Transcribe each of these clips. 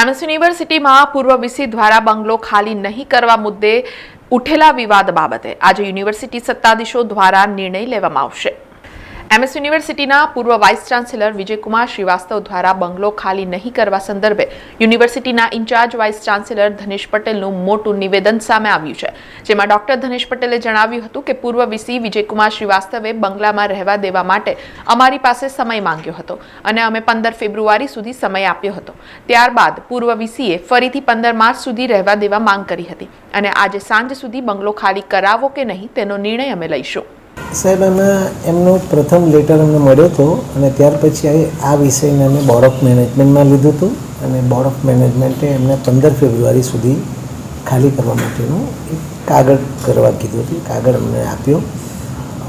MS યુનિવર્સિટીમાં પૂર્વ VC દ્વારા બંગલો ખાલી નહીં કરવા મુદ્દે ઉઠેલા વિવાદ બાબતે આજે યુનિવર્સિટી સત્તાધીશો દ્વારા નિર્ણય લેવામાં આવશે। એમએસ યુનિવર્સિટીના પૂર્વ વાઇસ ચાન્સેલર વિજયકુમાર શ્રીવાસ્તવ દ્વારા બંગલો ખાલી નહીં કરવા સંદર્ભે યુનિવર્સિટીના ઇન્ચાર્જ વાઇસ ચાન્સેલર ધનેશ પટેલનું મોટું નિવેદન સામે આવ્યું છે, જેમાં ડોક્ટર ધનેશ પટેલે જણાવ્યું હતું કે પૂર્વ વીસી વિજયકુમાર શ્રીવાસ્તવે બંગલામાં રહેવા દેવા માટે અમારી પાસે સમય માંગ્યો હતો અને અમે 15 ફેબ્રુઆરી સુધી સમય આપ્યો હતો। ત્યારબાદ પૂર્વ વીસીએ ફરીથી 15 માર્ચ સુધી રહેવા દેવા માંગ કરી હતી અને આજે સાંજ સુધી બંગલો ખાલી કરાવો કે નહીં તેનો નિર્ણય અમે લઈશું। સાહેબ, એમનો પ્રથમ લેટર અમને મળ્યો હતો અને ત્યાર પછી આ વિષયને અમે બોર્ડ ઓફ મેનેજમેન્ટમાં લીધું હતું અને બોર્ડ ઓફ મેનેજમેન્ટે એમને 15 ફેબ્રુઆરી સુધી ખાલી કરવા માટેનું એક કાગળ કરવા કીધું હતું। કાગળ અમને આપ્યો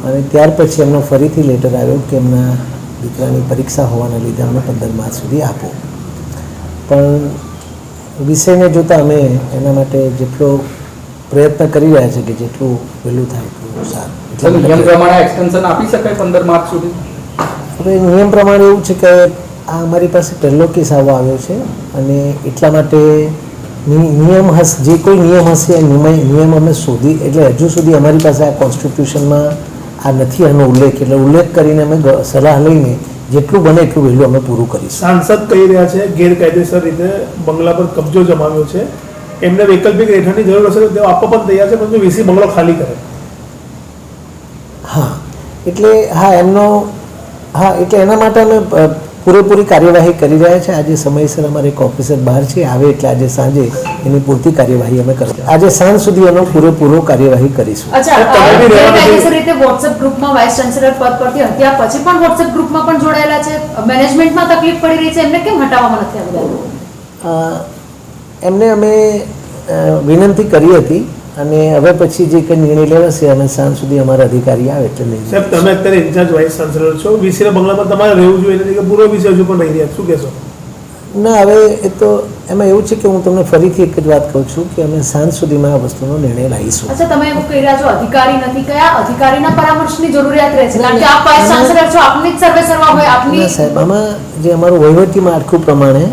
અને ત્યાર પછી એમનો ફરીથી લેટર આવ્યો કે એમના દીકરાની પરીક્ષા હોવાના લીધે અમને 15 માર્ચ સુધી આપો। પણ વિષયને જોતાં અમે એના માટે જેટલો પ્રયત્ન કરી રહ્યા છે કે જેટલું વહેલું થાય એટલું સારું। નિયમ પ્રમાણે એક્સટેન્શન આપી શકાય 15 માર્ચ સુધી? હવે નિયમ પ્રમાણે એવું છે કે આ અમારી પાસે પહેલો કેસ આવવા આવ્યો છે અને એટલા માટે નિયમ જે કોઈ નિયમ હશે એ નિયમ અમે શોધી, એટલે હજુ સુધી અમારી પાસે આ કોન્સ્ટિટ્યુશનમાં આ નથી આનો ઉલ્લેખ, એટલે ઉલ્લેખ કરીને અમે સલાહ લઈને જેટલું બને એટલું વહેલું અમે પૂરું કરીશું। સાંસદ કહી રહ્યા છે ગેરકાયદેસર રીતે બંગલા પર કબજો જમાવ્યો છે, એમને વૈકલ્પિક રહેઠાણની જરૂર હશે તો તેઓ આપવા પણ તૈયાર છે, પરંતુ વીસી બંગલો ખાલી કરે। હા, એટલે એટલે એના માટે અમે પૂરેપૂરી કાર્યવાહી કરી રહ્યા છે। આજે સમયસર અમારે એક ઓફિસર બહાર છે, આવે એટલે આજે સાંજે એની પૂરતી કાર્યવાહી અમે કરીશું। આજે સાંજ સુધી એનો પૂરેપૂરો કાર્યવાહી કરીશું। ગેરકાયદેસર રીતે વોટ્સએપ ગ્રુપમાં વાઇસ ચાન્સેલર પદ પરથી હત્યા પછી પણ વોટ્સએપ ગ્રુપમાં પણ જોડાયેલા છે, મેનેજમેન્ટમાં તકલીફ પડી રહી છે, એમને કેમ હટાવવામાં નથી આવ્યા? એમને અમે વિનંતી કરી હતી અને હવે પછી જે કંઈ નિર્ણય લેવાશે અમે સાંજ સુધી અમારા અધિકારી આવે એટલે નહીં। સાહેબ, તમે અત્યારે ઇન્ચાર્જ વાઇસ ચાન્સેલર છો, વીસીના બંગલામાં તમારે રહેવું જોઈએ નથી કે પૂર્વ વીસી હજુ પણ રહી રહ્યા, શું કહેશો? ના, હવે એ તો એમાં એવું છે કે હું તમને ફરીથી એક જ વાત કહું છું કે અમે સાંજ સુધીમાં આ વસ્તુનો નિર્ણય લાવીશું। અચ્છા, તમે એવું કહી રહ્યા છો અધિકારી નથી, કયા અધિકારીના પરામર્શની જરૂરિયાત રહે છે? કારણ કે આપ વાઇસ ચાન્સેલર છો, આપની જ સર્વે કરવા હોય આપની। સાહેબ, આમાં જે અમારું વહીવટી માળખું પ્રમાણે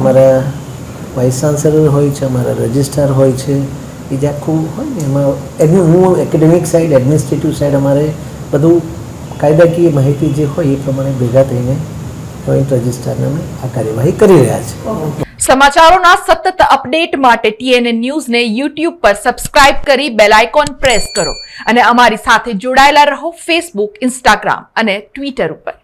અમારા વાઇસ ચાન્સેલર હોય છે, અમારા રજિસ્ટ્રાર હોય છે, એ જે આખું હોય ને એમાં હું એકેડેમિક સાઇડ, એડમિનિસ્ટ્રેટિવ સાઇડ અમારે બધું કાયદાકીય માહિતી જે હોય એ પ્રમાણે ભેગા થઈને જોઈન્ટ રજિસ્ટ્રારને અમે આ કાર્યવાહી કરી રહ્યા છીએ। સમાચારોના સતત અપડેટ માટે TNN ન્યૂઝને YouTube પર સબસ્ક્રાઇબ કરી બેલ આઇકોન પ્રેસ કરો અને અમારી સાથે જોડાયેલા રહો Facebook, Instagram અને Twitter ઉપર।